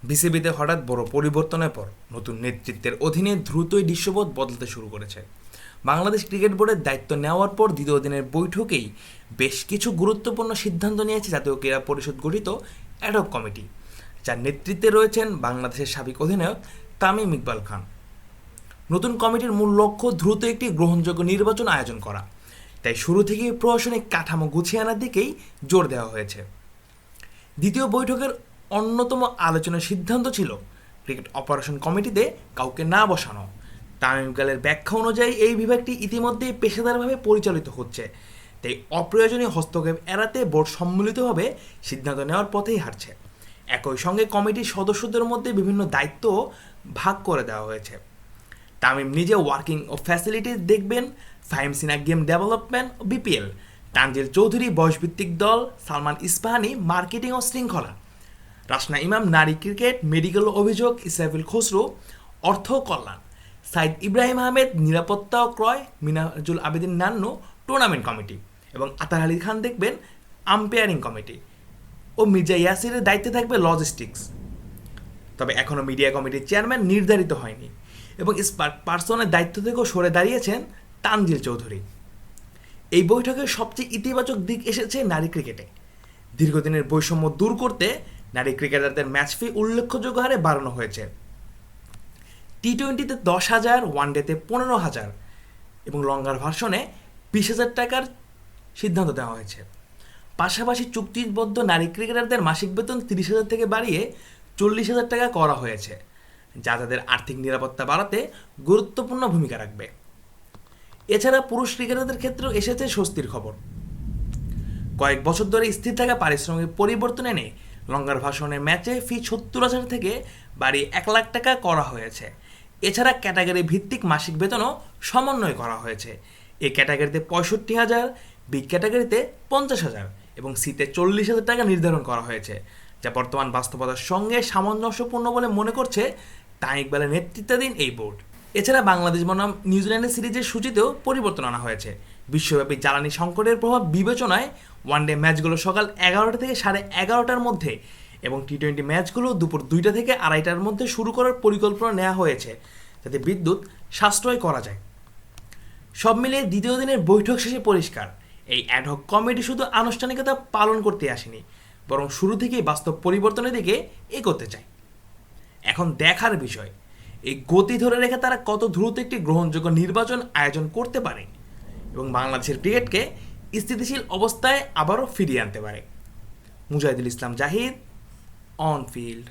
বিসিবিতে হঠাৎ বড় পরিবর্তনের পর নতুন নেতৃত্বের অধীনে দ্রুতই দৃশ্যপট বদলাতে শুরু করেছে। বাংলাদেশ ক্রিকেট বোর্ডের দায়িত্ব নেওয়ার পর দ্বিতীয় দিনের বৈঠকেই বেশ কিছু গুরুত্বপূর্ণ সিদ্ধান্ত নিয়েছে জাতীয় ক্রীড়া পরিষদ গঠিত অ্যাডহক কমিটি, যার নেতৃত্বে রয়েছেন বাংলাদেশের সাবেক অধিনায়ক তামিম ইকবাল খান। নতুন কমিটির মূল লক্ষ্য দ্রুত একটি গ্রহণযোগ্য নির্বাচন আয়োজন করা, তাই শুরু থেকেই প্রশাসনিক কাঠামো গুছিয়ে আনার দিকেই জোর দেওয়া হয়েছে। দ্বিতীয় বৈঠকের অন্যতম আলোচনার সিদ্ধান্ত ছিল ক্রিকেট অপারেশন কমিটিতে কাউকে না বসানো। তামিম ইকবালের ব্যাখ্যা অনুযায়ী এই বিভাগটি ইতিমধ্যেই পেশাদারভাবে পরিচালিত হচ্ছে, তাই অপ্রয়োজনীয় হস্তক্ষেপ এড়াতে বোর্ড সম্মিলিতভাবে সিদ্ধান্ত নেওয়ার পথেই হাঁটছে। একই সঙ্গে কমিটির সদস্যদের মধ্যে বিভিন্ন দায়িত্ব ভাগ করে দেওয়া হয়েছে। তামিম নিজে ওয়ার্কিং ও ফ্যাসিলিটিস দেখবেন, ফাহিম সিনা গেম ডেভেলপমেন্ট ও বিপিএল, তানজিল চৌধুরী বয়সভিত্তিক দল, সালমান ইস্পাহানি মার্কেটিং ও শৃঙ্খলা, রাসনা ইমাম নারী ক্রিকেট, মেডিকেল অভিযোগ, ইসরাফিল খসরু অর্থ কল্যাণ, সাইদ ইব্রাহিম আহমেদ নিরাপত্তা ও ক্রয়, মিনাজুল আবেদিন নান্নু টুর্নামেন্ট কমিটি এবং আতার আলী খান দেখবেন আম্পায়ারিং কমিটি ও মির্জা ইয়াসিরের দায়িত্বে থাকবে লজিস্টিক্স। তবে এখনও মিডিয়া কমিটির চেয়ারম্যান নির্ধারিত হয়নি এবং স্পার্ক পার্সনের দায়িত্ব থেকেও সরে দাঁড়িয়েছেন তানজিল চৌধুরী। এই বৈঠকের সবচেয়ে ইতিবাচক দিক এসেছে নারী ক্রিকেটে। দীর্ঘদিনের বৈষম্য দূর করতে নারী ক্রিকেটারদের ম্যাচ ফি উল্লেখযোগ্য হারে বাড়ানো হয়েছে। টি-20-তে 10,000, ওয়ানডেতে 15,000 এবং লঙ্গার ভার্সনে 20,000 টাকার সিদ্ধান্ত দেওয়া হয়েছে। পাশাপাশি চুক্তিবদ্ধ নারী ক্রিকেটারদের মাসিক বেতন 30,000 থেকে বাড়িয়ে 40,000 টাকা করা হয়েছে, যা তাদের আর্থিক নিরাপত্তা বাড়াতে গুরুত্বপূর্ণ ভূমিকা রাখবে। এছাড়া পুরুষ ক্রিকেটারদের ক্ষেত্রেও এসেছে স্বস্তির খবর। কয়েক বছর ধরে স্থির থাকা পারিশ্রমিক পরিবর্তন এনে লঙ্গার ভাষণের ম্যাচে ফি 70,000 থেকে বাড়িয়ে 1 লাখ টাকা করা হয়েছে। এছাড়া ক্যাটাগরি ভিত্তিক মাসিক বেতনও সমন্বয় করা হয়েছে। এই ক্যাটাগরিতে 65,000, বি ক্যাটাগরিতে 50,000 এবং সিতে 40,000 টাকা নির্ধারণ করা হয়েছে, যা বর্তমান বাস্তবতার সঙ্গে সামঞ্জস্যপূর্ণ বলে মনে করছে তামিম ইকবালের নেতৃত্বাধীন এই বোর্ড। এছাড়া বাংলাদেশ বনাম নিউজিল্যান্ডের সিরিজের সূচিতেও পরিবর্তন আনা হয়েছে। বিশ্বব্যাপী জ্বালানি সংকটের প্রভাব বিবেচনায় ওয়ানডে ম্যাচগুলো সকাল 11টা থেকে 11:30টার মধ্যে এবং টি-20 ম্যাচগুলো দুপুর 2টা থেকে 2:30টার মধ্যে শুরু করার পরিকল্পনা নেওয়া হয়েছে, যাতে বিদ্যুৎ সাশ্রয় করা যায়। সব মিলিয়ে দ্বিতীয় দিনের বৈঠক শেষে পরিষ্কার, এই অ্যাডহক কমিটি শুধু আনুষ্ঠানিকতা পালন করতে আসেনি, বরং শুরু থেকেই বাস্তব পরিবর্তনের দিকে এগোতে চায়। এখন দেখার বিষয়, এই গতি ধরে রেখে তারা কত দ্রুত একটি গ্রহণযোগ্য নির্বাচন আয়োজন করতে পারে এবং বাংলাদেশের ক্রিকেটকে স্থিতিশীল অবস্থায় আবারও ফিরিয়ে আনতে পারে। Mujahidul Islam Zahid, on field.